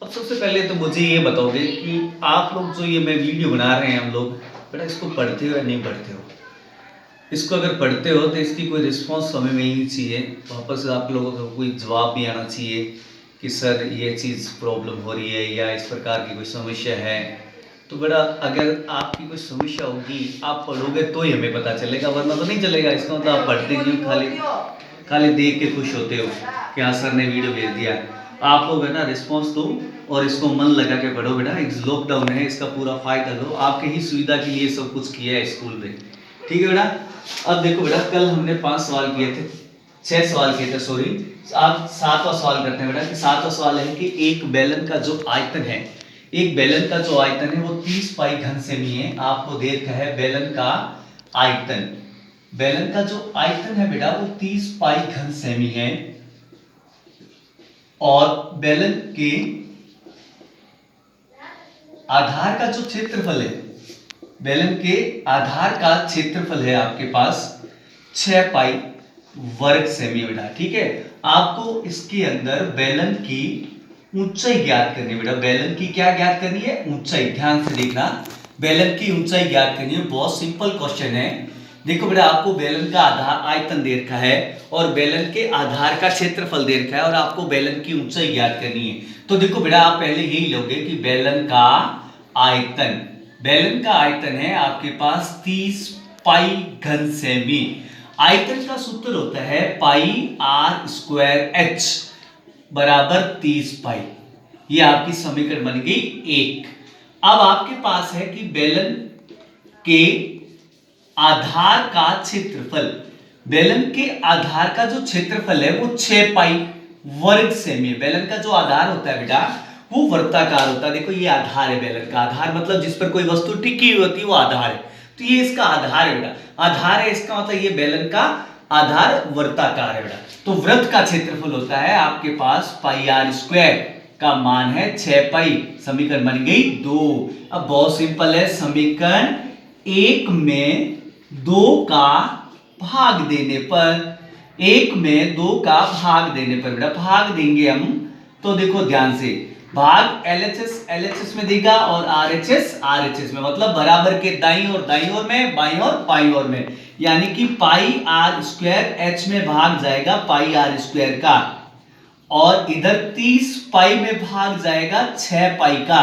अब सबसे पहले तो मुझे ये बताओगे कि आप लोग जो ये मैं वीडियो बना रहे हैं हम लोग, बेटा इसको पढ़ते हो या नहीं पढ़ते हो? इसको अगर पढ़ते हो तो इसकी कोई रिस्पांस हमें मिलनी चाहिए, वापस आप लोगों का कोई जवाब भी आना चाहिए कि सर ये चीज़ प्रॉब्लम हो रही है या इस प्रकार की कोई समस्या है। तो बेटा अगर आपकी कोई समस्या होगी, आप पढ़ोगे तो ही हमें पता चलेगा, वरना तो नहीं चलेगा। इसका मतलब आप पढ़ते नहीं हो, खाली खाली देख के खुश होते हो कि हाँ सर ने वीडियो भेज दिया। आप लोग है ना रिस्पॉन्स दो और इसको मन लगा के पढ़ो बेटा। एक लॉकडाउन है, इसका पूरा फायदा लो, आपके ही सुविधा के लिए सब कुछ किया है स्कूल में, ठीक है बेटा। अब देखो बेटा, कल हमने 5 सवाल किए थे, 6 सवाल किए थे सॉरी। आप 7वां सवाल करते हैं बेटा कि 7वां सवाल है कि एक बेलन का जो आयतन है, एक बेलन का जो आयतन है वो 30 पाई घन सेमी है। आपको दे रखा है बेलन का आयतन, बेलन का जो आयतन है बेटा वो 30 पाई घन सेमी है, और बेलन के आधार का जो क्षेत्रफल है, बेलन के आधार का क्षेत्रफल है आपके पास 6 पाई वर्ग सेमी बेटा, ठीक है। आपको इसके अंदर बेलन की ऊंचाई ज्ञात करनी है बेटा। बेलन की क्या ज्ञात करनी है? ऊंचाई। ध्यान से देखना, बेलन की ऊंचाई ज्ञात करनी है। बहुत सिंपल क्वेश्चन है। देखो बेटा, आपको बेलन का आधार आयतन दे रखा है और बेलन के आधार का क्षेत्रफल दे रखा है और आपको बेलन की ऊंचाई ज्ञात करनी है। तो देखो बेटा, आप पहले यही लोगे कि बेलन का आयतन, बेलन का आयतन है आपके पास 30 पाई घन सेमी। आयतन का सूत्र होता है पाई आर स्क्वायर एच बराबर 30 पाई। ये आपकी समीकरण बन गई 1। अब आपके पास है कि बेलन के आधार का क्षेत्रफल, बेलन के आधार का जो क्षेत्रफल है वो 6 पाई वर्ग सेमी है। बेलन का जो आधार होता है बेटा वो वर्ताकार होता है। देखो ये आधार है, बेलन का आधार मतलब जिस पर कोई वस्तु टिकी हुई होती है वो आधार है। तो ये इसका आधार है बेटा, आधार है, इसका मतलब ये बेलन का आधार वर्ताकार है बेटा। तो वृत्त का क्षेत्रफल होता है आपके पास पाई आर स्क्वायर का मान है 6 पाई। समीकरण बन गई 2। अब बहुत सिंपल है, समीकरण 1 में 2 का भाग देने पर, 1 में 2 का भाग देने पर बेटा, भाग देंगे हम तो देखो ध्यान से, भाग LHS LHS में देगा और RHS RHS में, मतलब बराबर के दाईं ओर में, बाईं ओर बाईं ओर में, यानी कि पाई आर स्क्वायर एच में भाग जाएगा पाई आर स्क्वायर का, और इधर 30 पाई में भाग जाएगा 6 पाई का।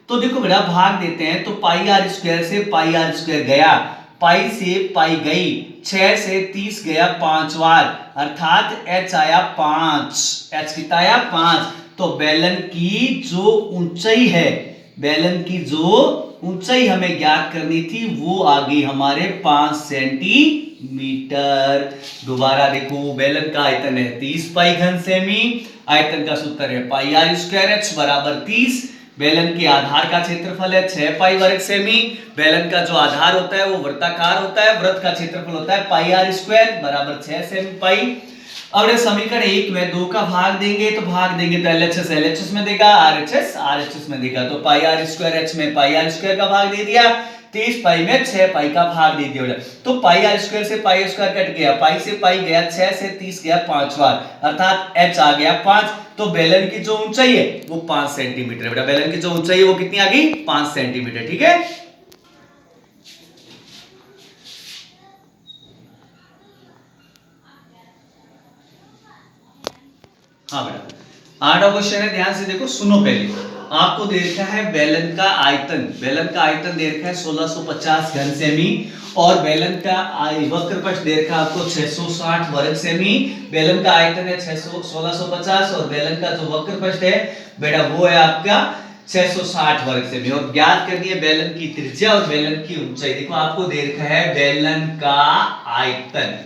तो देखो बेटा भाग देते हैं, तो पाई आर स्क्वायर से पाई आर स्क्वायर गया, पाई से पाई गई, 6 से 30 गया 5 बार, अर्थात h आया 5। h कितना आया? 5। तो बेलन की जो ऊंचाई है, बेलन की जो ऊंचाई हमें ज्ञात करनी थी वो आ गई हमारे 5 सेंटीमीटर। दोबारा देखो, बेलन का आयतन है 30 पाई घन सेमी, आयतन का सूत्र है पाई आर स्क्वायर एच बराबर 30, बेलन के आधार का क्षेत्रफल है 6 पाई वर्ग सेमी, बेलन का जो आधार होता है वो वृत्ताकार होता है, वृत्त का क्षेत्रफल होता है पाई आर स्क्वायर बराबर 6 सेमी पाई। अब समीकरण 1 में 2 का भाग देंगे तो LHS LHS में देगा, RHS RHS में देगा, तो पाई आर स्क्वायर एच में पाई आर स्क्वायर का भाग दे दिया, 30 पाई में 6 पाई का भाग दे दिया। तो पाई आर स्क्वायर से पाई स्क्वायर कट गया, पाई से पाई गया, 6 से 30 गया 5 बार, अर्थात h आ गया 5। तो बेलन की जो ऊंचाई है वो 5 सेंटीमीटर है बेटा। बेलन की जो ऊंचाई है वो कितनी आ गई? 5 सेंटीमीटर, ठीक है। हाँ बेटा, 8वां क्वेश्चन है, ध्यान से देखो, सुनो पहले। आपको दे रखा है बेलन का आयतन, बेलन का आयतन दे रखा है 1650 घन सेमी, और बेलन का वक्र पृष्ठ दे रखा है आपको 660 वर्ग सेमी। बेलन का आयतन है 1650 और बेलन का जो वक्र पृष्ठ है बेटा वो है आपका 660 वर्ग सेमी, और ज्ञात करनी है बेलन की त्रिज्या और बेलन की ऊंचाई। देखो आपको दे रखा है बेलन का आयतन,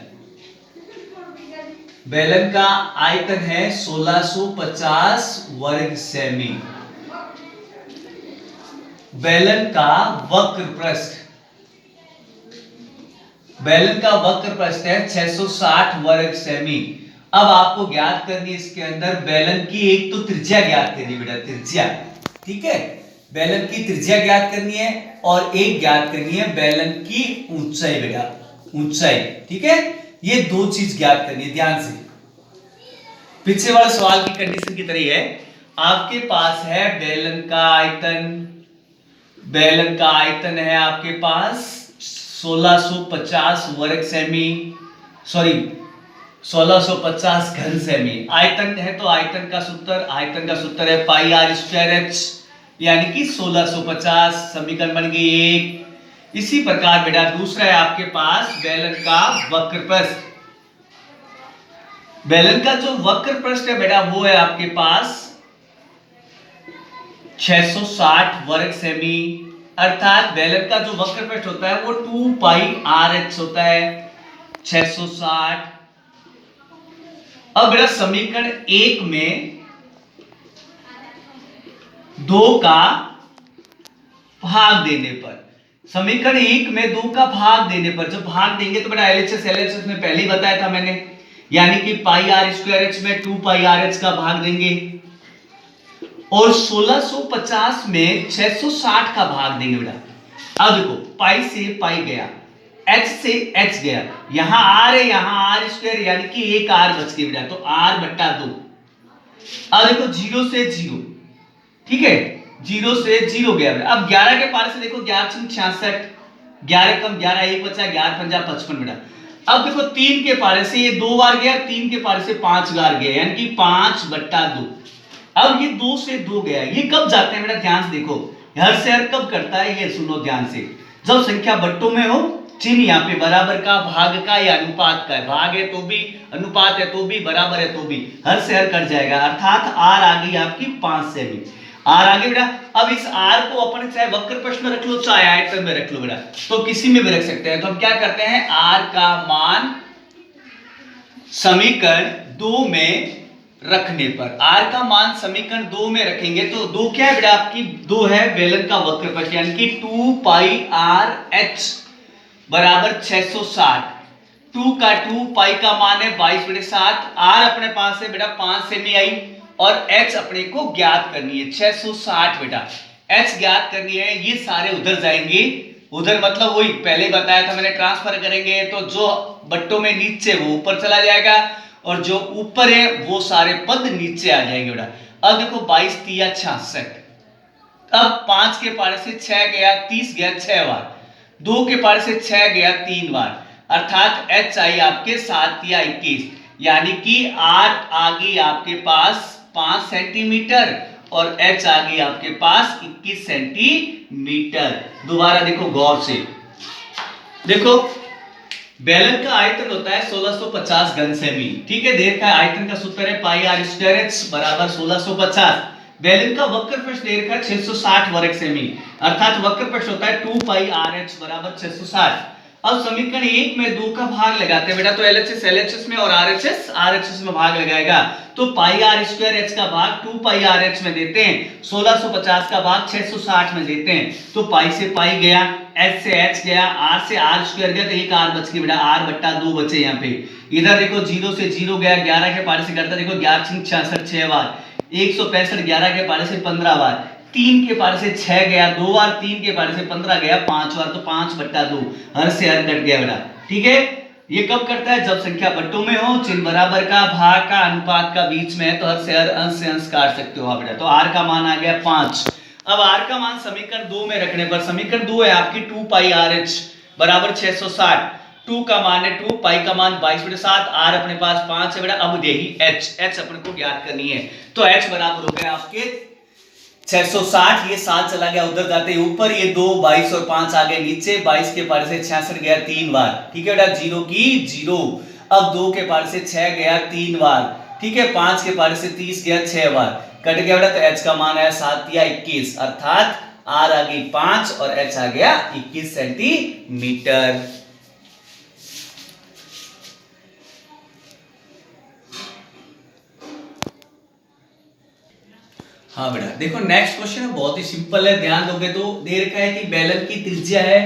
बेलन का आयतन है 1650 वर्ग सेमी, बेलन का वक्र पृष्ठ, बेलन का वक्र पृष्ठ है 660 वर्ग सेमी। अब आपको ज्ञात करनी है इसके अंदर बेलन की एक तो त्रिज्या ज्ञात करनी है बेटा, त्रिज्या, ठीक है, बेलन की त्रिज्या ज्ञात करनी है और एक ज्ञात करनी है बेलन की ऊंचाई बेटा, ऊंचाई, ठीक है। ये 2 चीज ज्ञात करनी है। ध्यान से, पीछे वाले सवाल की कंडीशन की तरह है। आपके पास है बेलन का आयतन। बेलन का आयतन है आपके पास 1650 वर्ग सेमी, सॉरी 1650 घन सेमी। आयतन है तो आयतन का सूत्र है पाई आर स्क्वायर एच, यानी कि 1650। समीकरण बन गई एक। इसी प्रकार बेटा दूसरा है आपके पास बेलन का वक्र पृष्ठ। बेलन का जो वक्र पृष्ठ है बेटा वो है आपके पास 660 वर्ग सेमी, अर्थात बेलन का जो वक्र पृष्ठ होता है वो 2 पाई आर एच होता है 660। अब बेटा समीकरण एक में 2 का भाग देने पर, समीकरण एक में 2 का भाग देने पर जब भाग देंगे तो बेटा एलएचएस में पहले ही बताया था मैंने, यानी कि पाई आर स्क्वायर एच में 2 पाई आर एच का भाग देंगे और 1650 में 660 का भाग देंगे बेटा। अब देखो पाई से पाई गया, एच से एच गया, यहां आर है यहां आर स्क्वायर, यानी कि एक आर बच गया बेटा, तो आर बट्टा 2। अब देखो 0 से 0, ठीक है 0 से 0 गया बेटा। अब 11 के पार से देखो 11 66, 11 कम 11 1 बचा, 11 पंजा 55 बेटा। अब देखो 3 के पारे से ये 2 बार गया, 3 के पारे से 5 बार गया, यानी कि 5/2। अब ये 2 से 2 गया, ये कब जाते हैं बेटा ध्यान से देखो, हर से हर कब करता है ये सुनो ध्यान से, जब संख्या बट्टों में हो, चिन्ह यहाँ पे बराबर का, भाग का या अनुपात का है, भाग है तो भी, अनुपात है तो भी, बराबर है तो भी, हर से हर कट जाएगा, अर्थात आर आ गई आपकी 5 सेमी। आर आगे बेटा। अब इस आर को अपन चाहे वक्र पृष्ठ में रख लो चाहे आयतन में रख लो बेटा, तो किसी में भी रख सकते हैं। तो हम क्या करते हैं, आर का मान समीकरण 2 में रखने पर, आर का मान समीकरण 2 में रखेंगे तो 2 क्या है बेटा आपकी, 2 है बेलन का वक्र पृष्ठ, यानी कि 2 पाई आर एच बराबर 660। 2 का 2 पाई का मान है 22/7, आर अपने पास है बेटा 5 सेमी आई और h अपने को ज्ञात करनी है 660 बेटा, h ज्ञात करनी है। ये सारे उधर जाएंगे, उधर मतलब वही पहले बताया था मैंने, ट्रांसफर करेंगे तो जो बट्टों में नीचे वो ऊपर चला जाएगा और जो ऊपर है वो सारे पद नीचे आ जाएंगे बेटा। अब देखो 22 तिया 66, अब 5 के पारे से 6 गया, 30 गया 6 बार, 2 के पारे से 6 गया 3 बार, अर्थात h आई आपके 7 तिया 21, यानी कि r आ गई आपके पास 5 सेंटीमीटर और h आ गई आपके पास 21 सेंटीमीटर। दोबारा देखो गौर से, देखो बेलन का आयतन होता है 1650 घन सेमी, ठीक है, देर का आयतन का सूत्र है पाई आर स्क्वायर एच बराबर 1650। बेलन का वक्र पृष्ठ देर का 660 वर्ग सेमी, अर्थात वक्र पृष्ठ होता है 2 पाई आर एच बराबर 660। अब समीकरण 1 में 2 का भाग लगाते हैं बेटा, तो एलएचएस एलएचएस में और आरएचएस आरएचएस में भाग लगाएगा, तो पाई आर स्क्वायर एच का भाग 2 पाई आर एच में देते हैं, 1650 का भाग 660 में देते हैं, तो पाई से पाई गया, एच से एच गया, आर से आर स्क्वायर गया, तो एक आर बच गया बेटा, आर बट्टा 2 बचे यहाँ पे। इधर देखो 0 से 0 गया, 11 के पारे से करता देखो 11 66 6 बार, 165 11 के पारे से 15 बार, 3 के पारे से 6 गया 2 बार, 3 के पारे से 15 गया 5 बार, तो 5/2 हर से हर कट गया बेटा, ठीक है। ये कब करता है, जब संख्या बट्टों में हो, चिन्ह बराबर का, भाग का, अनुपात का बीच में है, तो हर से हर अंश से अंश काट सकते हो आप बेटा। तो आर का मान आ गया 5। अब आर का मान समीकरण 2 में रखने पर, समीकरण 2 है आपकी 2 पाई आर एच बराबर 660, 2 का मान है 2, पाई का मान 22/7, आर अपने पास 5 है बेटा। अब यही एच अपने को ज्ञात करनी है, तो एच बराबर हो गया आपके 660, ये 7 चला गया उधर जाते ऊपर, ये 2 22 और 5 आ गए नीचे, 22 के पार से 66 गया 3 बार, ठीक है बेटा, 0 की 0। अब 2 के पार से 6 गया 3 बार, ठीक है, 5 के पार से 30 गया 6 बार, कट गया बेटा, तो h का मान आया 7 या 21, अर्थात r आ गई 5 और h आ गया 21 सेंटीमीटर। हाँ बेटा देखो नेक्स्ट क्वेश्चन है, बहुत ही सिंपल है, ध्यान दोगे तो। दे रखा है कि बेलन की त्रिज्या है,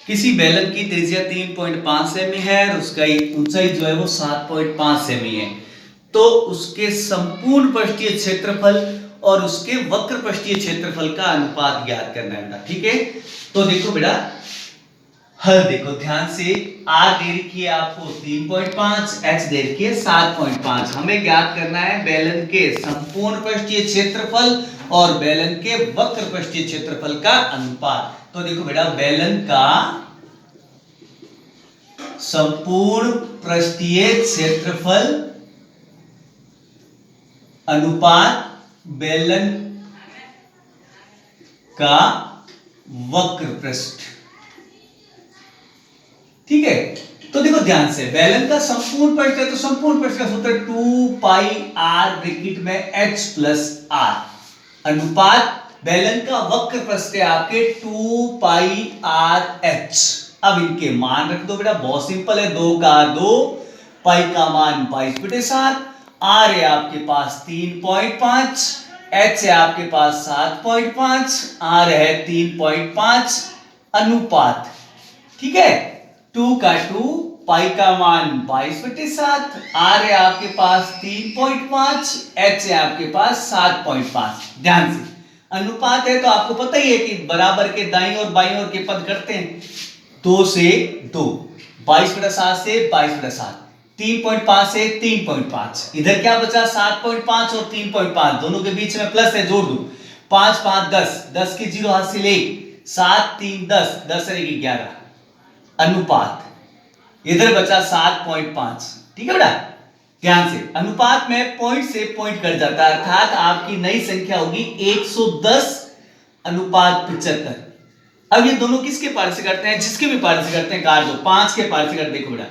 किसी बेलन की त्रिज्या 3.5 सेमी है और उसका ऊंचाई जो है वो 7.5 सेमी है, तो उसके संपूर्ण पृष्ठीय क्षेत्रफल और उसके वक्र पृष्ठीय क्षेत्रफल का अनुपात ज्ञात करना है बेटा, ठीक है। तो देखो बेटा हल देखो ध्यान से, आर दे रखी है आपको 3.5, एच दे रखी है 7.5। हमें ज्ञात करना है बेलन के संपूर्ण पृष्ठीय क्षेत्रफल और बेलन के वक्र पृष्ठीय क्षेत्रफल का अनुपात। तो देखो बेटा, बेलन का संपूर्ण पृष्ठीय क्षेत्रफल अनुपात बेलन का वक्र पृष्ठ। ठीक है, तो देखो ध्यान से, बेलन का संपूर्ण पृष्ठ है तो संपूर्ण पृष्ठ का सूत्र 2 पाई r ब्रैकेट में h प्लस r अनुपात बेलन का वक्र पृष्ठ है आपके 2 पाई r h। अब इनके मान रख दो बेटा, बहुत सिंपल है, 2 का 2, पाई का मान 22/7, r है आपके पास 3.5, h है आपके पास 7.5, r है 3.5 अनुपात। ठीक है, 2 का 2, पाई का मान 22/7, r है आपके पास 3.5, h है आपके पास 7.5। ध्यान से, अनुपात है तो आपको पता ही है कि बराबर के दाईं और बाईं ओर के पद करते हैं, 2 से 2, 22/7 से 22/7, 3.5 से 3.5, इधर क्या बचा 7.5 और 3.5 दोनों के बीच में प्लस है, जोड़ दो, 5 5 10, 10 की 0 हासिल 1, 7 3 10, 10 रहेगी 11 अनुपात, इधर बचा 7.5। ठीक है बेटा, ध्यान से, अनुपात में पॉइंट से पॉइंट कट जाता है, अर्थात आपकी नई संख्या होगी 110 अनुपात 75। अब ये दोनों किसके पारे से करते हैं, जिसके भी पारे से करते हैं काट दो, 5 के पारे से करते, देखो बेटा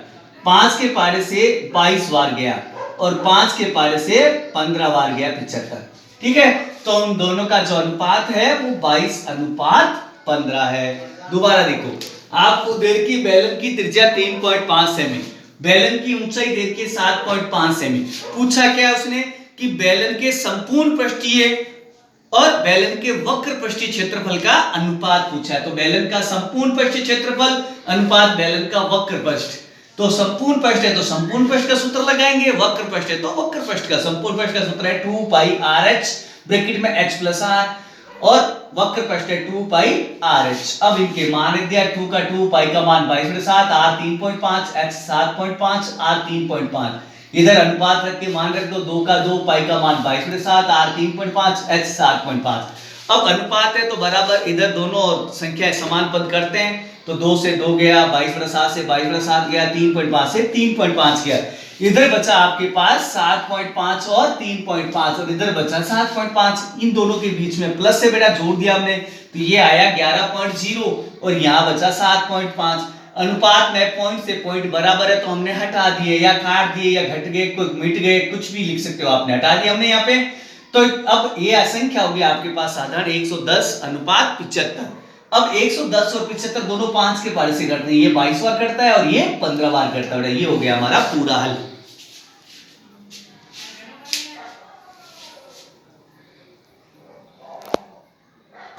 5 के पारे से 22 बार गया और 5 के पारे से 15 बार गया 75। ठीक है, तो उन दोनों का जो अनुपात है वो 22 अनुपात 15 है। दोबारा देखो, आपको दे रखी बेलन की त्रिज्या 3.5 सेमी, बेलन की ऊंचाई दे रखी 7.5 सेमी। पूछा क्या उसने कि बेलन के संपूर्ण पृष्ठीय और बेलन के वक्र पृष्ठीय क्षेत्रफल का अनुपात पूछा है। तो बेलन का संपूर्ण पृष्ठीय क्षेत्रफल अनुपात बेलन का वक्र पृष्ठ, तो संपूर्ण पृष्ठ है तो संपूर्ण पृष्ठ का सूत्र लगाएंगे, वक्र पृष्ठ है तो वक्र पृष्ठ का, संपूर्ण पृष्ठ का सूत्र है 2 पाई RH ब्रैकेट में h प्लस r और वक्र पृष्ठ है 2 पाई RH। अब इनके मान लिख दिया, 2 का 2, पाई का मान 22/7, r 3.5, h 7.5, r 3.5, इधर अनुपात रख के मान रख दो, 2 का 2, पाई का मान 22/7, r 3.5, h 7.5। अब अनुपात है तो बराबर इधर दोनों संख्या समान पद करते हैं, तो 2 से 2 गया, 22/7 से 22/7 गया, 3.5 से 3.5 गया, इधर बचा आपके पास 7.5 और 3.5 और इधर बचा 7.5, इन दोनों के बीच में प्लस से बेटा जोड़ दिया हमने, तो ये आया 11.0 और यहाँ बचा 7.5। अनुपात में पॉइंट से पॉइंट बराबर है तो हमने हटा दिए या काट दिए या घट गए, कुछ मिट गए, कुछ भी लिख सकते हो, आपने हटा दिया हमने यहाँ पे। तो अब ये संख्या होगी आपके पास साधारण 110 अनुपात 75। अब 110 और 75 दोनों 5 के पारे से करते हैं, ये 22 बार करता है और ये 15 बार करता है। ये हो गया हमारा पूरा हल।